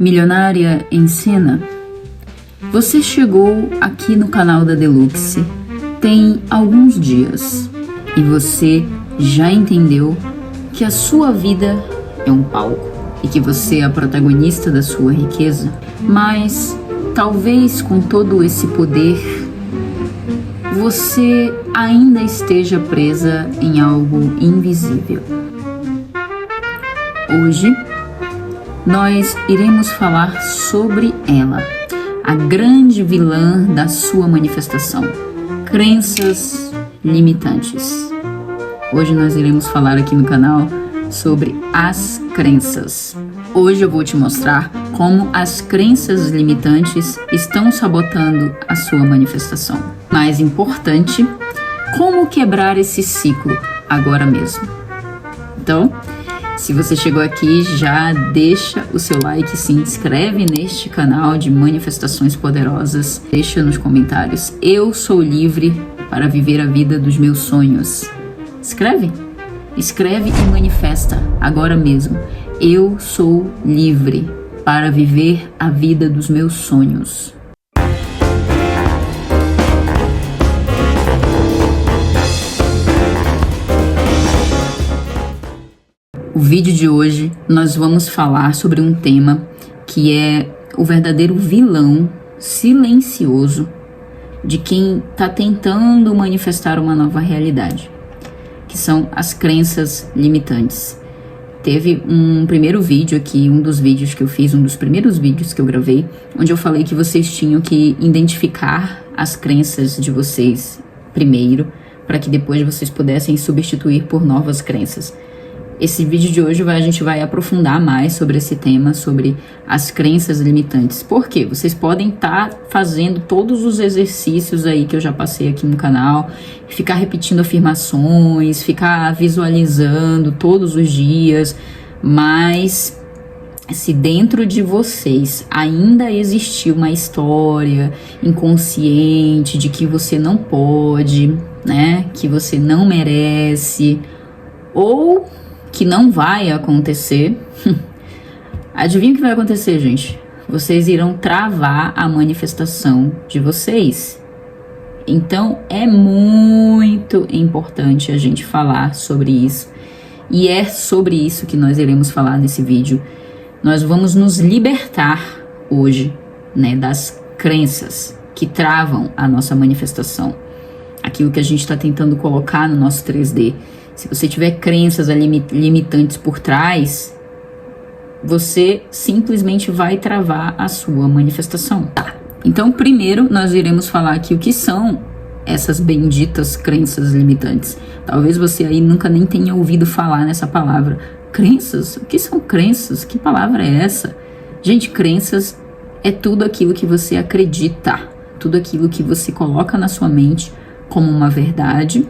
Milionária em Cena, você chegou aqui no canal da Deluxe tem alguns dias e você já entendeu que a sua vida é um palco e que você é a protagonista da sua riqueza, mas talvez com todo esse poder você ainda esteja presa em algo invisível. Hoje nós iremos falar sobre ela, a grande vilã da sua manifestação, crenças limitantes. Hoje nós iremos falar aqui no canal sobre as crenças. Hoje eu vou te mostrar como as crenças limitantes estão sabotando a sua manifestação. Mais importante, como quebrar esse ciclo agora mesmo. Então, se você chegou aqui, já deixa o seu like, se inscreve neste canal de manifestações poderosas, deixa nos comentários: eu sou livre para viver a vida dos meus sonhos. Escreve e manifesta agora mesmo: eu sou livre para viver a vida dos meus sonhos. O vídeo de hoje nós vamos falar sobre um tema que é o verdadeiro vilão silencioso de quem está tentando manifestar uma nova realidade, que são as crenças limitantes. Teve um primeiro vídeo aqui, um dos vídeos que eu fiz, um dos primeiros vídeos que eu gravei, onde eu falei que vocês tinham que identificar as crenças de vocês primeiro, para que depois vocês pudessem substituir por novas crenças. Esse vídeo de hoje a gente vai aprofundar mais sobre esse tema, sobre as crenças limitantes. Por quê? Vocês podem estar fazendo todos os exercícios aí que eu já passei aqui no canal, ficar repetindo afirmações, ficar visualizando todos os dias, mas se dentro de vocês ainda existir uma história inconsciente de que você não pode, né, que você não merece, ou que não vai acontecer, adivinha o que vai acontecer, gente? Vocês irão travar a manifestação de vocês. Então é muito importante a gente falar sobre isso, e é sobre isso que nós iremos falar nesse vídeo. Nós vamos nos libertar hoje, né, das crenças que travam a nossa manifestação, aquilo que a gente está tentando colocar no nosso 3D. Se você tiver crenças limitantes por trás, você simplesmente vai travar a sua manifestação. Tá. Então, primeiro, nós iremos falar aqui o que são essas benditas crenças limitantes. Talvez você aí nunca nem tenha ouvido falar nessa palavra. Crenças? O que são crenças? Que palavra é essa? Gente, crenças é tudo aquilo que você acredita, tudo aquilo que você coloca na sua mente como uma verdade,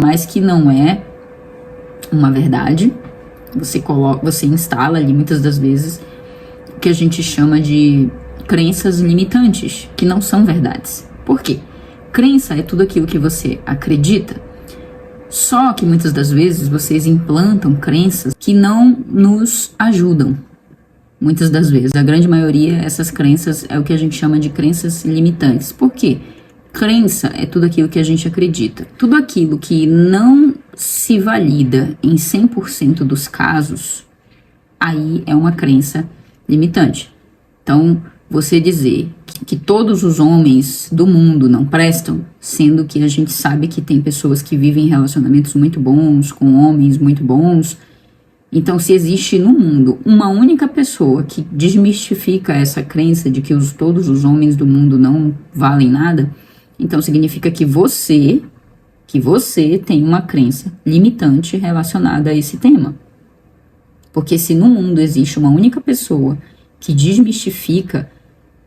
mas que não é uma verdade. Você instala ali muitas das vezes o que a gente chama de crenças limitantes, que não são verdades. Por quê? Crença é tudo aquilo que você acredita, só que muitas das vezes vocês implantam crenças que não nos ajudam. Muitas das vezes, a grande maioria, essas crenças é o que a gente chama de crenças limitantes. Por quê? Crença é tudo aquilo que a gente acredita. Tudo aquilo que não se valida em 100% dos casos, aí é uma crença limitante. Então, você dizer que todos os homens do mundo não prestam, sendo que a gente sabe que tem pessoas que vivem relacionamentos muito bons, com homens muito bons. Então, se existe no mundo uma única pessoa que desmistifica essa crença de que todos os homens do mundo não valem nada, então significa que você tem uma crença limitante relacionada a esse tema. Porque se no mundo existe uma única pessoa que desmistifica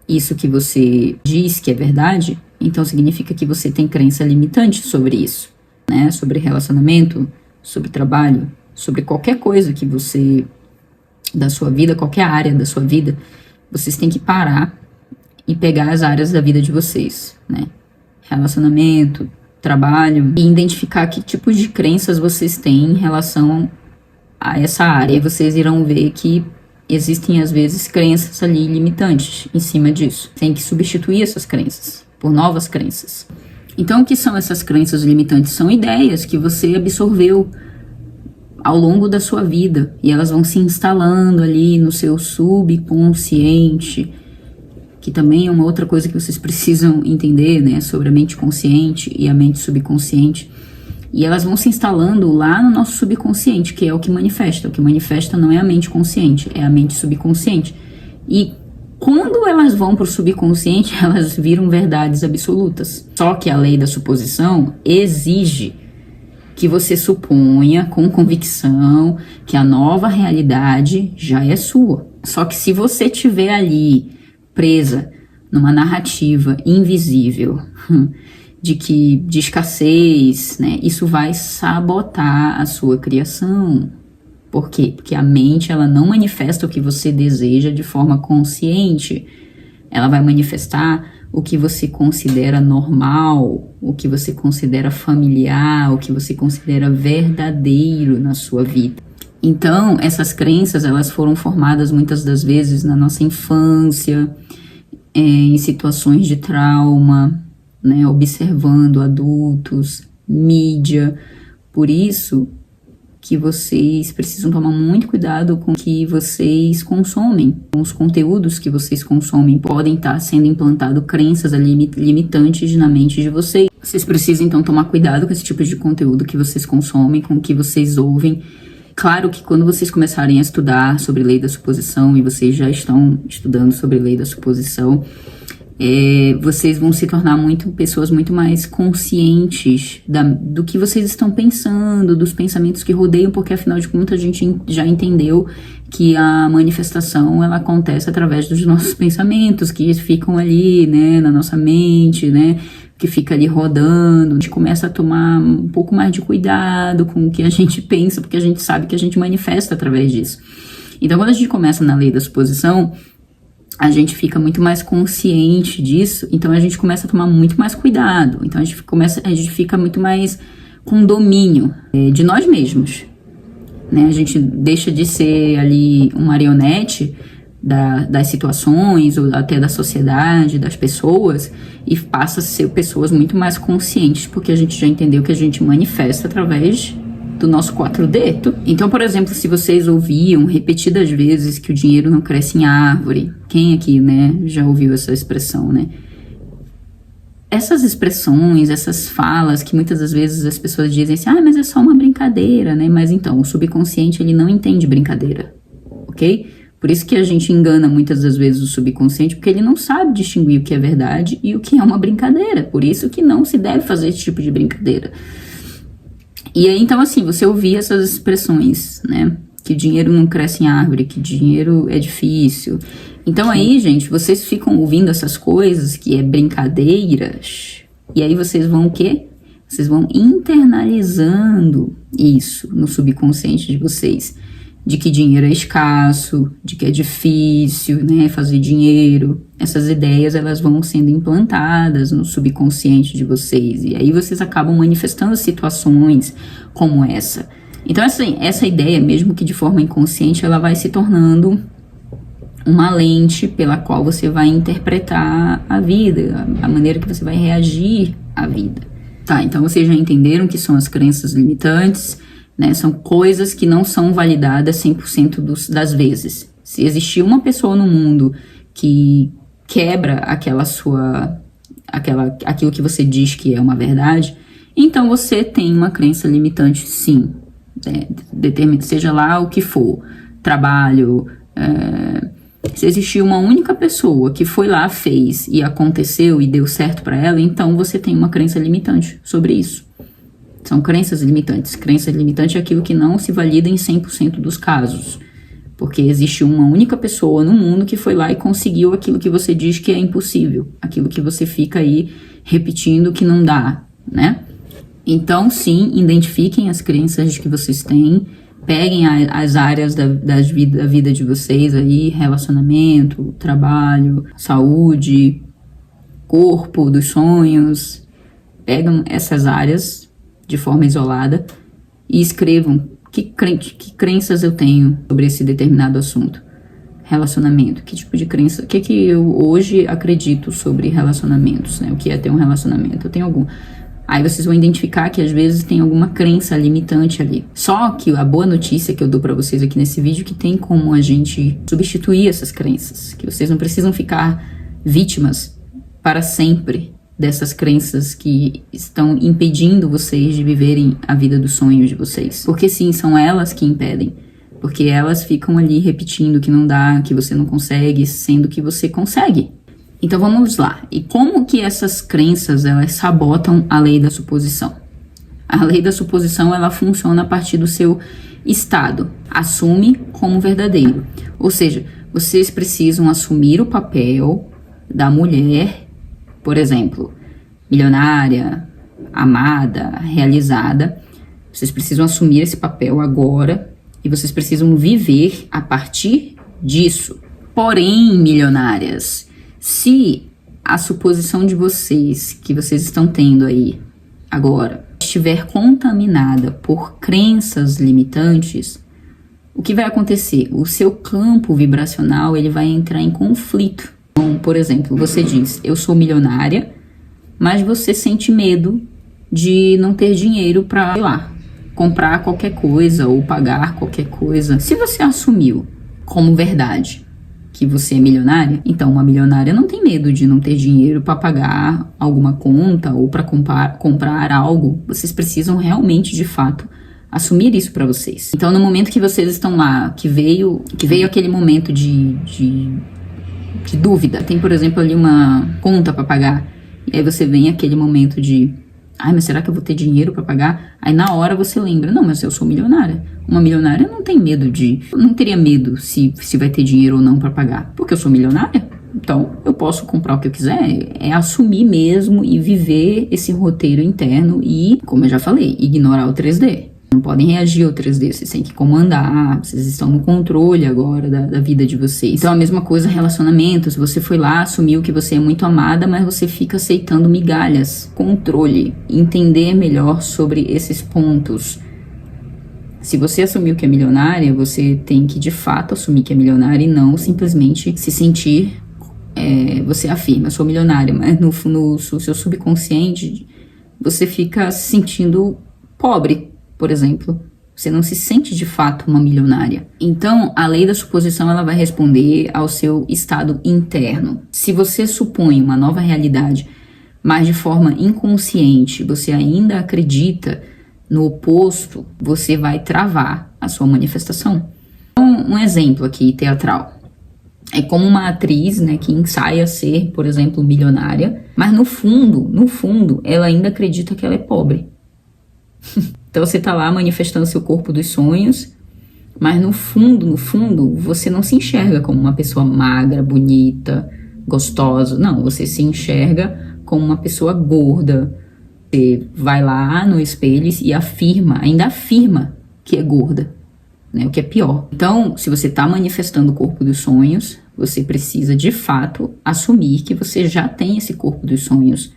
isso que você diz que é verdade, então significa que você tem crença limitante sobre isso, né? Sobre relacionamento, sobre trabalho, sobre qualquer coisa que você, da sua vida, qualquer área da sua vida, vocês têm que parar e pegar as áreas da vida de vocês, né? Relacionamento, trabalho, e identificar que tipos de crenças vocês têm em relação a essa área. E vocês irão ver que existem às vezes crenças ali limitantes em cima disso. Tem que substituir essas crenças por novas crenças. Então, o que são essas crenças limitantes? São ideias que você absorveu ao longo da sua vida e elas vão se instalando ali no seu subconsciente, que também é uma outra coisa que vocês precisam entender, né, sobre a mente consciente e a mente subconsciente. E elas vão se instalando lá no nosso subconsciente, que é o que manifesta. O que manifesta não é a mente consciente, é a mente subconsciente. E quando elas vão para o subconsciente, elas viram verdades absolutas. Só que a lei da suposição exige que você suponha com convicção que a nova realidade já é sua. Só que se você estiver ali presa numa narrativa invisível de escassez, né, isso vai sabotar a sua criação. Por quê? Porque a mente, ela não manifesta o que você deseja de forma consciente. Ela vai manifestar o que você considera normal, o que você considera familiar, o que você considera verdadeiro na sua vida. Então, essas crenças, elas foram formadas muitas das vezes na nossa infância, em situações de trauma, né, observando adultos, mídia. Por isso que vocês precisam tomar muito cuidado com o que vocês consomem. Com os conteúdos que vocês consomem podem estar sendo implantado crenças limitantes na mente de vocês. Vocês precisam então tomar cuidado com esse tipo de conteúdo que vocês consomem, com o que vocês ouvem. Claro que quando vocês começarem a estudar sobre lei da suposição, e vocês já estão estudando sobre lei da suposição, vocês vão se tornar pessoas muito mais conscientes do que vocês estão pensando, dos pensamentos que rodeiam, porque afinal de contas a gente já entendeu que a manifestação, ela acontece através dos nossos pensamentos, que ficam ali, né, na nossa mente, né, que fica ali rodando. A gente começa a tomar um pouco mais de cuidado com o que a gente pensa, porque a gente sabe que a gente manifesta através disso. Então, quando a gente começa na lei da suposição, a gente fica muito mais consciente disso, então a gente começa a tomar muito mais cuidado. Então a gente fica muito mais com domínio de nós mesmos, né? A gente deixa de ser ali uma marionete das situações, ou até da sociedade, das pessoas, e passa a ser pessoas muito mais conscientes, porque a gente já entendeu que a gente manifesta através do nosso 4D. Então, por exemplo, se vocês ouviam repetidas vezes que o dinheiro não cresce em árvore, quem aqui, né, já ouviu essa expressão, né? Essas expressões, essas falas que muitas das vezes as pessoas dizem assim, mas é só uma brincadeira, né? Mas então, o subconsciente, ele não entende brincadeira, ok? Por isso que a gente engana muitas das vezes o subconsciente, porque ele não sabe distinguir o que é verdade e o que é uma brincadeira. Por isso que não se deve fazer esse tipo de brincadeira. E aí, então, assim, você ouvir essas expressões, né? Que dinheiro não cresce em árvore, que dinheiro é difícil. Então aí, gente, vocês ficam ouvindo essas coisas que é brincadeiras, e aí vocês vão o quê? Vocês vão internalizando isso no subconsciente de vocês. De que dinheiro é escasso, de que é difícil, né, fazer dinheiro. Essas ideias, elas vão sendo implantadas no subconsciente de vocês. E aí vocês acabam manifestando situações como essa. Então, essa ideia, mesmo que de forma inconsciente, ela vai se tornando uma lente pela qual você vai interpretar a vida, a maneira que você vai reagir à vida. Tá, então vocês já entenderam que são as crenças limitantes, né? São coisas que não são validadas 100% das vezes. Se existir uma pessoa no mundo que quebra aquilo que você diz que é uma verdade, então você tem uma crença limitante, sim. Seja lá o que for, trabalho, se existir uma única pessoa que foi lá, fez e aconteceu e deu certo para ela, então você tem uma crença limitante sobre isso. São crenças limitantes. Crença limitante é aquilo que não se valida em 100% dos casos. Porque existe uma única pessoa no mundo que foi lá e conseguiu aquilo que você diz que é impossível. Aquilo que você fica aí repetindo que não dá, né? Então, sim, identifiquem as crenças que vocês têm. Peguem as áreas da vida de vocês aí, relacionamento, trabalho, saúde, corpo, dos sonhos. Pegam essas áreas de forma isolada e escrevam que crenças eu tenho sobre esse determinado assunto. relacionamento? Que tipo de crença? O que que eu hoje acredito sobre relacionamentos, né? O que é ter um relacionamento? Eu tenho algum. Aí vocês vão identificar que às vezes tem alguma crença limitante ali. Só que a boa notícia que eu dou pra vocês aqui nesse vídeo é que tem como a gente substituir essas crenças. Que vocês não precisam ficar vítimas para sempre dessas crenças que estão impedindo vocês de viverem a vida dos sonhos de vocês. Porque sim, são elas que impedem. Porque elas ficam ali repetindo que não dá, que você não consegue, sendo que você consegue. Então vamos lá. E como que essas crenças, elas sabotam a lei da suposição? A lei da suposição, ela funciona a partir do seu estado. Assume como verdadeiro. Ou seja, vocês precisam assumir o papel da mulher, por exemplo, milionária, amada, realizada. Vocês precisam assumir esse papel agora e vocês precisam viver a partir disso. Porém, milionárias, se a suposição de vocês, que vocês estão tendo aí agora, estiver contaminada por crenças limitantes, o que vai acontecer? O seu campo vibracional, ele vai entrar em conflito. Então, por exemplo, você diz, eu sou milionária, mas você sente medo de não ter dinheiro para, sei lá, comprar qualquer coisa ou pagar qualquer coisa. Se você assumiu como verdade que você é milionária, então uma milionária não tem medo de não ter dinheiro para pagar alguma conta ou para comprar algo. Vocês precisam realmente, de fato, assumir isso para vocês. Então, no momento que vocês estão lá, que veio aquele momento de dúvida, tem, por exemplo, ali uma conta para pagar, e aí você vem aquele momento de, ai, mas será que eu vou ter dinheiro para pagar? Aí na hora você lembra, não, mas eu sou milionária. Uma milionária não tem medo não teria medo se vai ter dinheiro ou não para pagar, porque eu sou milionária. Então eu posso comprar o que eu quiser. É assumir mesmo e viver esse roteiro interno e, como eu já falei, ignorar o 3D. Não podem reagir ao 3D, vocês têm que comandar, vocês estão no controle agora da vida de vocês. Então a mesma coisa, relacionamentos, você foi lá, assumiu que você é muito amada, mas você fica aceitando migalhas. Controle, entender melhor sobre esses pontos. Se você assumiu que é milionária, você tem que de fato assumir que é milionária e não simplesmente se sentir, você afirma, sou milionária, mas no seu subconsciente você fica se sentindo pobre. Por exemplo, você não se sente de fato uma milionária. Então, a lei da suposição, ela vai responder ao seu estado interno. Se você supõe uma nova realidade, mas de forma inconsciente, você ainda acredita no oposto, você vai travar a sua manifestação. Então, um exemplo aqui teatral. É como uma atriz, né, que ensaia ser, por exemplo, milionária, mas no fundo, ela ainda acredita que ela é pobre. Então você tá lá manifestando seu corpo dos sonhos, mas no fundo, você não se enxerga como uma pessoa magra, bonita, gostosa. Não, você se enxerga como uma pessoa gorda. Você vai lá no espelho e ainda afirma que é gorda, né? O que é pior. Então, se você tá manifestando o corpo dos sonhos, você precisa de fato assumir que você já tem esse corpo dos sonhos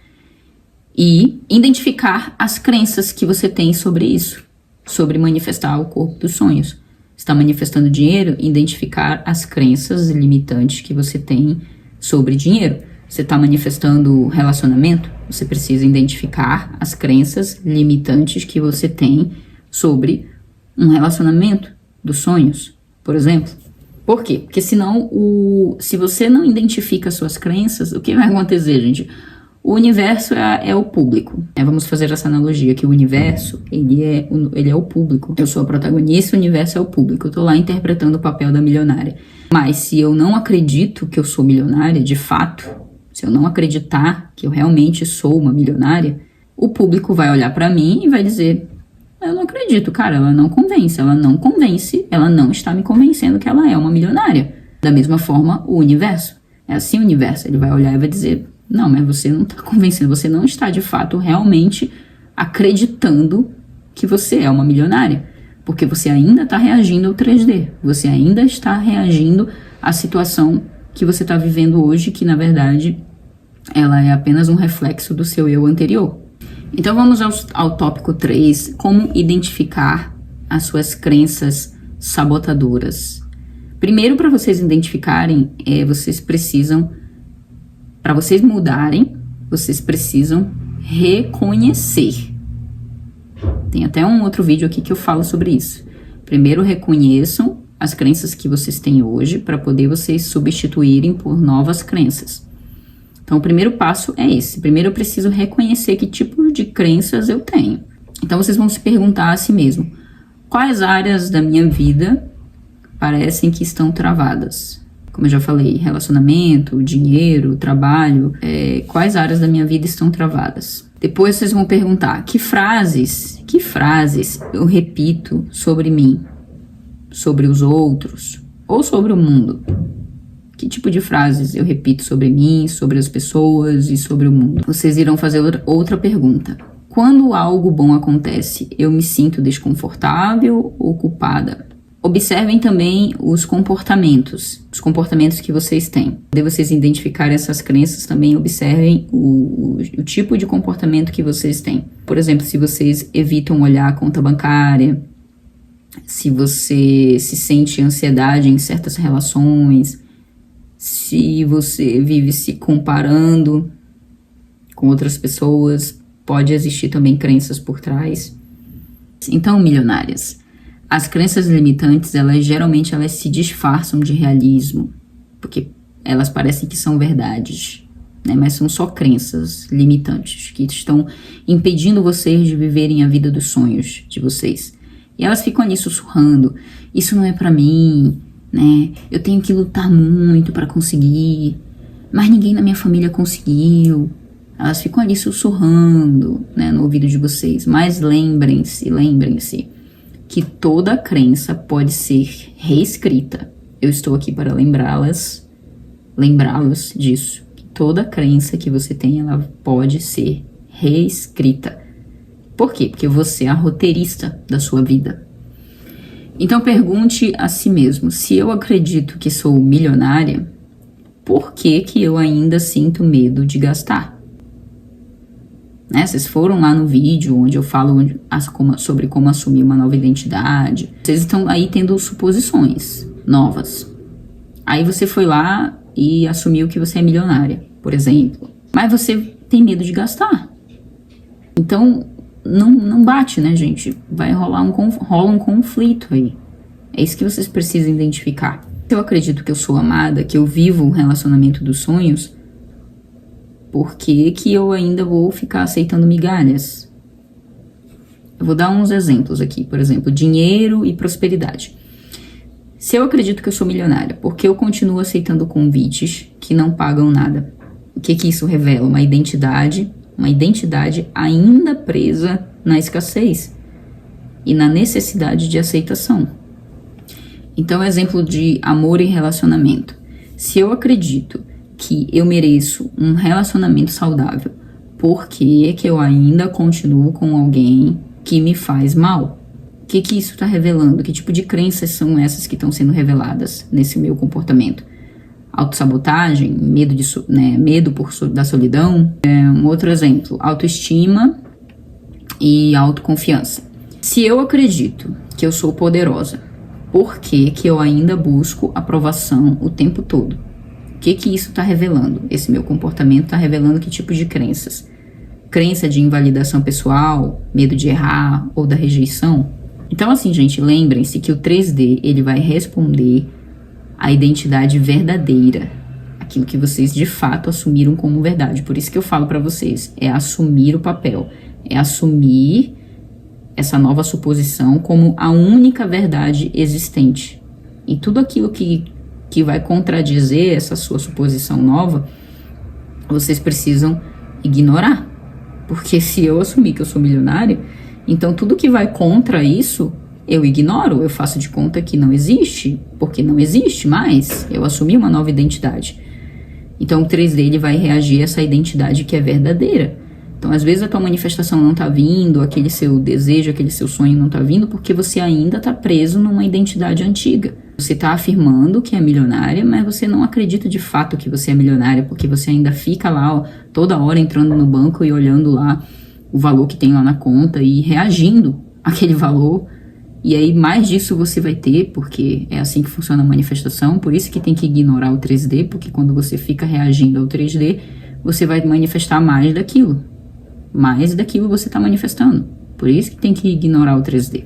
e identificar as crenças que você tem sobre isso, sobre manifestar o corpo dos sonhos. Está manifestando dinheiro? Identificar as crenças limitantes que você tem sobre dinheiro. Você está manifestando relacionamento? Você precisa identificar as crenças limitantes que você tem sobre um relacionamento dos sonhos, por exemplo. Por quê? Porque senão, se você não identifica as suas crenças, o que vai acontecer, gente? O universo é o público. Vamos fazer essa analogia que o universo, ele é o público. Eu sou a protagonista, o universo é o público. Eu tô lá interpretando o papel da milionária. Mas se eu não acredito que eu sou milionária, de fato, se eu não acreditar que eu realmente sou uma milionária, o público vai olhar pra mim e vai dizer, eu não acredito, cara, ela não está me convencendo que ela é uma milionária. Da mesma forma, o universo. É assim o universo, ele vai olhar e vai dizer, não, mas você não está convencendo, você não está de fato realmente acreditando que você é uma milionária, porque você ainda está reagindo ao 3D, você ainda está reagindo à situação que você está vivendo hoje, que na verdade ela é apenas um reflexo do seu eu anterior. Então vamos ao tópico 3, como identificar as suas crenças sabotadoras. Primeiro, para vocês identificarem, vocês precisam, para vocês mudarem, vocês precisam reconhecer. Tem até um outro vídeo aqui que eu falo sobre isso. Primeiro, reconheçam as crenças que vocês têm hoje para poder vocês substituírem por novas crenças. Então, o primeiro passo é esse. Primeiro, eu preciso reconhecer que tipo de crenças eu tenho. Então, vocês vão se perguntar a si mesmo: quais áreas da minha vida parecem que estão travadas? Como eu já falei, relacionamento, dinheiro, trabalho, quais áreas da minha vida estão travadas? Depois vocês vão perguntar: que frases eu repito sobre mim, sobre os outros ou sobre o mundo? Que tipo de frases eu repito sobre mim, sobre as pessoas e sobre o mundo? Vocês irão fazer outra pergunta: quando algo bom acontece, eu me sinto desconfortável ou culpada? Observem também os comportamentos que vocês têm. Para vocês identificarem essas crenças, também observem o tipo de comportamento que vocês têm. Por exemplo, se vocês evitam olhar a conta bancária, se você se sente ansiedade em certas relações, se você vive se comparando com outras pessoas, pode existir também crenças por trás. Então, milionárias, as crenças limitantes, geralmente se disfarçam de realismo, porque elas parecem que são verdades, né? Mas são só crenças limitantes que estão impedindo vocês de viverem a vida dos sonhos de vocês. E elas ficam ali sussurrando: isso não é pra mim, né? Eu tenho que lutar muito para conseguir, mas ninguém na minha família conseguiu. Elas ficam ali sussurrando, né, no ouvido de vocês. Mas lembrem-se que toda crença pode ser reescrita. Eu estou aqui para lembrá-los disso. Que toda crença que você tem, ela pode ser reescrita. Por quê? Porque você é a roteirista da sua vida. Então pergunte a si mesmo: se eu acredito que sou milionária, por que eu ainda sinto medo de gastar? Né? Vocês foram lá no vídeo onde eu falo sobre como assumir uma nova identidade. Vocês estão aí tendo suposições novas. Aí você foi lá e assumiu que você é milionária, por exemplo. Mas você tem medo de gastar. Então, não bate, né, gente? Rola um conflito aí. É isso que vocês precisam identificar. Se eu acredito que eu sou amada, que eu vivo um relacionamento dos sonhos, por que eu ainda vou ficar aceitando migalhas? Eu vou dar uns exemplos aqui. Por exemplo, dinheiro e prosperidade. Se eu acredito que eu sou milionária, por que eu continuo aceitando convites que não pagam nada? O que isso revela? Uma identidade ainda presa na escassez e na necessidade de aceitação. Então, exemplo de amor e relacionamento. Se eu acredito que eu mereço um relacionamento saudável, por que eu ainda continuo com alguém que me faz mal? O que isso está revelando? Que tipo de crenças são essas que estão sendo reveladas nesse meu comportamento? Autossabotagem, medo da solidão. Um outro exemplo: autoestima e autoconfiança. Se eu acredito que eu sou poderosa, por que eu ainda busco aprovação o tempo todo? O que isso está revelando? Esse meu comportamento está revelando que tipo de crenças? Crença de invalidação pessoal, medo de errar ou da rejeição? Então, assim, gente, lembrem-se que o 3D, ele vai responder a identidade verdadeira, aquilo que vocês de fato assumiram como verdade. Por isso que eu falo para vocês, é assumir o papel, é assumir essa nova suposição como a única verdade existente. E tudo aquilo que vai contradizer essa sua suposição nova, vocês precisam ignorar. Porque se eu assumir que eu sou milionária, então tudo que vai contra isso, eu ignoro, eu faço de conta que não existe, porque não existe mais. Eu assumi uma nova identidade. Então o 3D ele vai reagir a essa identidade que é verdadeira. Então às vezes a tua manifestação não tá vindo, aquele seu desejo, aquele seu sonho não tá vindo, porque você ainda tá preso numa identidade antiga. Você tá afirmando que é milionária, mas você não acredita de fato que você é milionária, porque você ainda fica lá, toda hora entrando no banco e olhando lá o valor que tem lá na conta e reagindo àquele valor E aí mais disso você vai ter, porque é assim que funciona a manifestação. Por isso que tem que ignorar o 3D, porque quando você fica reagindo ao 3D, você vai manifestar mais daquilo. Mais daquilo você está manifestando. Por isso que tem que ignorar o 3D.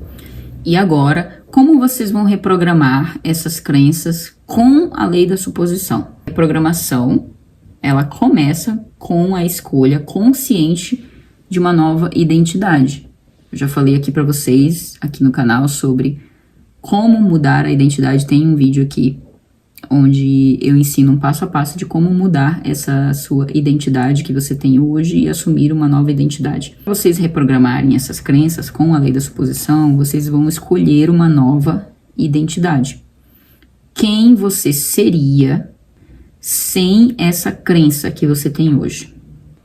E agora, como vocês vão reprogramar essas crenças com a lei da suposição? A reprogramação, ela começa com a escolha consciente de uma nova identidade. Eu já falei aqui para vocês, aqui no canal, sobre como mudar a identidade. Tem um vídeo aqui onde eu ensino um passo a passo de como mudar essa sua identidade que você tem hoje e assumir uma nova identidade. Para vocês reprogramarem essas crenças com a lei da suposição, vocês vão escolher uma nova identidade. Quem você seria sem essa crença que você tem hoje?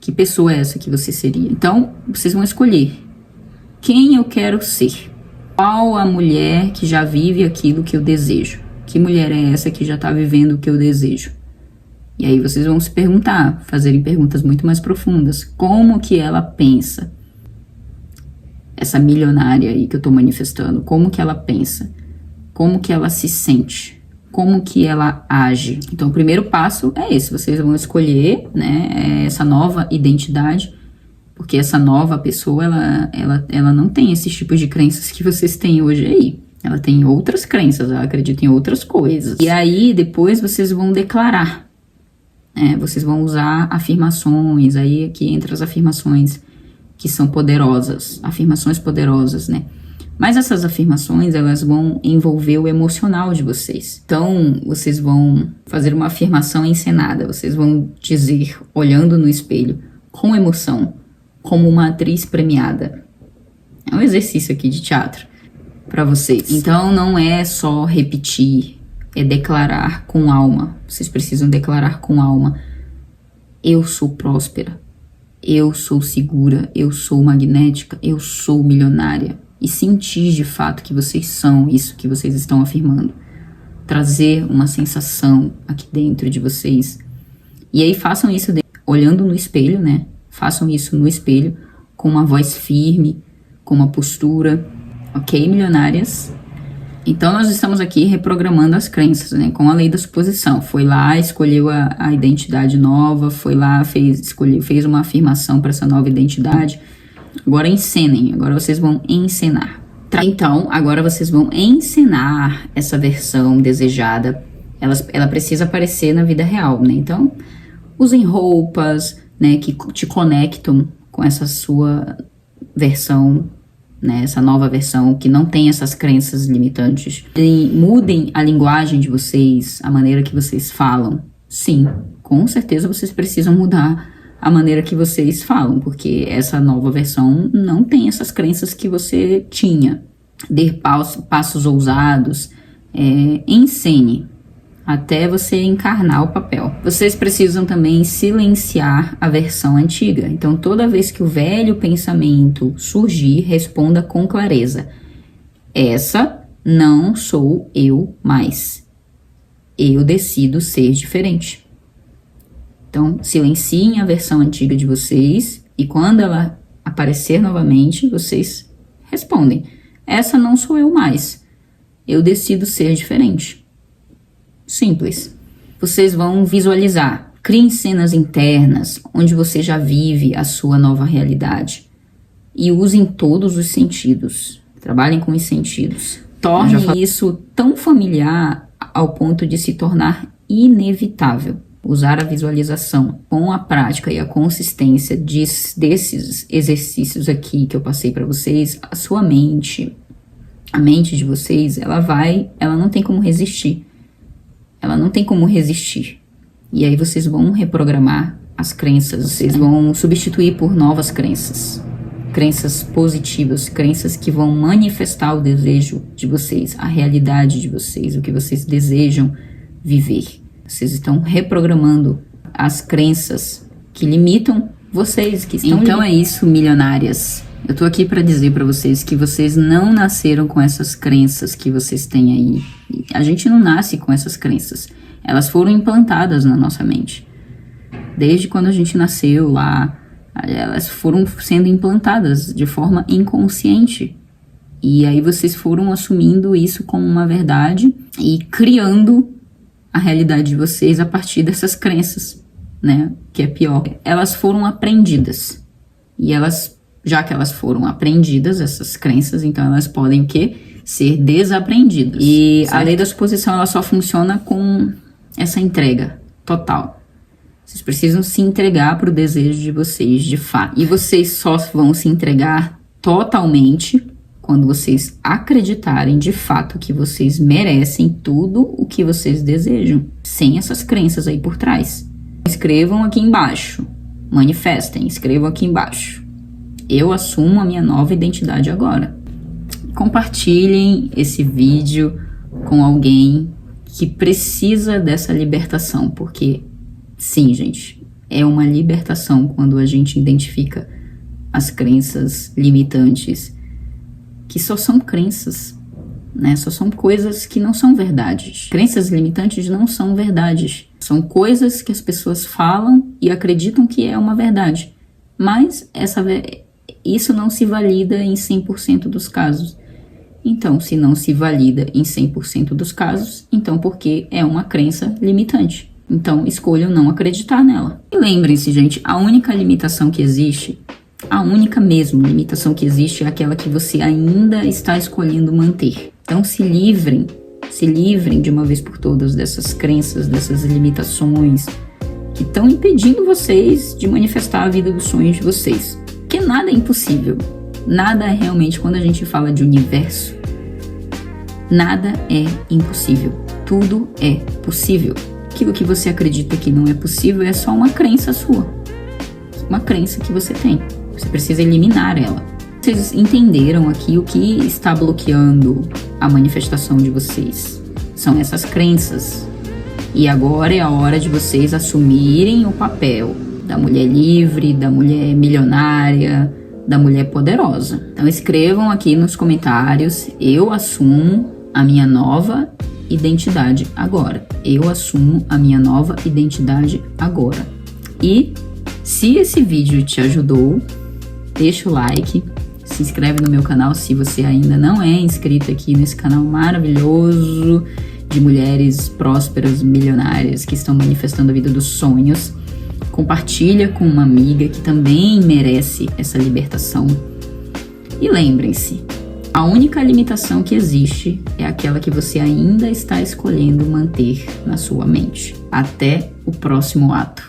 Que pessoa é essa que você seria? Então, vocês vão escolher quem eu quero ser. Qual a mulher que já vive aquilo que eu desejo? Que mulher é essa que já está vivendo o que eu desejo? E aí vocês vão se perguntar, fazerem perguntas muito mais profundas. Como que ela pensa? Essa milionária aí que eu estou manifestando, como que ela pensa? Como que ela se sente? Como que ela age? Então o primeiro passo é esse, vocês vão escolher, né, essa nova identidade, porque essa nova pessoa, ela não tem esses tipos de crenças que vocês têm hoje aí. Ela tem outras crenças, ela acredita em outras coisas. E aí, depois, vocês vão declarar. Vocês vão usar afirmações. Aí, aqui entra as afirmações que são poderosas. Afirmações poderosas, né? Mas essas afirmações, elas vão envolver o emocional de vocês. Então, vocês vão fazer uma afirmação encenada. Vocês vão dizer, olhando no espelho, com emoção, como uma atriz premiada. É um exercício aqui de teatro para vocês. Então não é só repetir, é declarar com alma. Vocês precisam declarar com alma: eu sou próspera, eu sou segura, eu sou magnética, eu sou milionária. E sentir de fato que vocês são isso que vocês estão afirmando. Trazer uma sensação aqui dentro de vocês. E aí façam isso olhando no espelho, né? Façam isso no espelho com uma voz firme, com uma postura. Ok, milionárias? Então, nós estamos aqui reprogramando as crenças, né? Com a lei da suposição. Foi lá, escolheu a identidade nova, foi lá, fez uma afirmação para essa nova identidade. Agora encenem, agora vocês vão encenar. Então, agora vocês vão encenar essa versão desejada. Ela precisa aparecer na vida real, né? Então, usem roupas, né, que te conectam com essa sua versão, né, essa nova versão que não tem essas crenças limitantes. E mudem a linguagem de vocês, a maneira que vocês falam. Sim, com certeza vocês precisam mudar a maneira que vocês falam, porque essa nova versão não tem essas crenças que você tinha. Dê passos ousados, encene até você encarnar o papel. Vocês precisam também silenciar a versão antiga. Então, toda vez que o velho pensamento surgir, responda com clareza: essa não sou eu mais. Eu decido ser diferente. Então, silenciem a versão antiga de vocês e quando ela aparecer novamente, vocês respondem: essa não sou eu mais. Eu decido ser diferente. Simples. Vocês vão visualizar. Criem cenas internas onde você já vive a sua nova realidade. E usem todos os sentidos. Trabalhem com os sentidos. Torne isso tão familiar ao ponto de se tornar inevitável. Usar a visualização com a prática e a consistência desses exercícios aqui que eu passei para vocês, a sua mente, a mente de vocês, ela não tem como resistir. Ela não tem como resistir. E aí vocês vão reprogramar as crenças, vocês vão substituir por novas crenças. Crenças positivas, crenças que vão manifestar o desejo de vocês, a realidade de vocês, o que vocês desejam viver. Vocês estão reprogramando as crenças que limitam vocês, que estão Então é isso, milionárias. Eu tô aqui para dizer para vocês que vocês não nasceram com essas crenças que vocês têm aí. A gente não nasce com essas crenças. Elas foram implantadas na nossa mente. Desde quando a gente nasceu lá, elas foram sendo implantadas de forma inconsciente. E aí vocês foram assumindo isso como uma verdade e criando a realidade de vocês a partir dessas crenças, né? Que é pior. Elas foram aprendidas. E elas, já que elas foram aprendidas, essas crenças, então elas podem o quê? Ser desaprendidas. E certo? A lei da suposição, ela só funciona com essa entrega total. Vocês precisam se entregar para o desejo de vocês, de fato. E vocês só vão se entregar totalmente quando vocês acreditarem de fato que vocês merecem tudo o que vocês desejam, sem essas crenças aí por trás. Escrevam aqui embaixo, manifestem, escrevam aqui embaixo. Eu assumo a minha nova identidade agora. Compartilhem esse vídeo com alguém que precisa dessa libertação, porque sim, gente, é uma libertação quando a gente identifica as crenças limitantes, que só são crenças, né? Só são coisas que não são verdades. Crenças limitantes não são verdades. São coisas que as pessoas falam e acreditam que é uma verdade. Mas isso não se valida em 100% dos casos. Então, se não se valida em 100% dos casos, então porque é uma crença limitante. Então, escolham não acreditar nela. E lembrem-se, gente, a única limitação que existe, a única mesmo limitação que existe é aquela que você ainda está escolhendo manter. Então, se livrem de uma vez por todas dessas crenças, dessas limitações que estão impedindo vocês de manifestar a vida dos sonhos de vocês. Porque nada é impossível. Nada é realmente, quando a gente fala de universo, nada é impossível. Tudo é possível. Aquilo que você acredita que não é possível é só uma crença sua. Uma crença que você tem. Você precisa eliminar ela. Vocês entenderam aqui o que está bloqueando a manifestação de vocês. São essas crenças. E agora é a hora de vocês assumirem o papel da mulher livre, da mulher milionária, da mulher poderosa. Então escrevam aqui nos comentários: eu assumo a minha nova identidade agora. Eu assumo a minha nova identidade agora. E se esse vídeo te ajudou, deixa o like, se inscreve no meu canal se você ainda não é inscrito aqui nesse canal maravilhoso de mulheres prósperas, milionárias, que estão manifestando a vida dos sonhos. Compartilha com uma amiga que também merece essa libertação. E lembrem-se, a única limitação que existe é aquela que você ainda está escolhendo manter na sua mente. Até o próximo ato.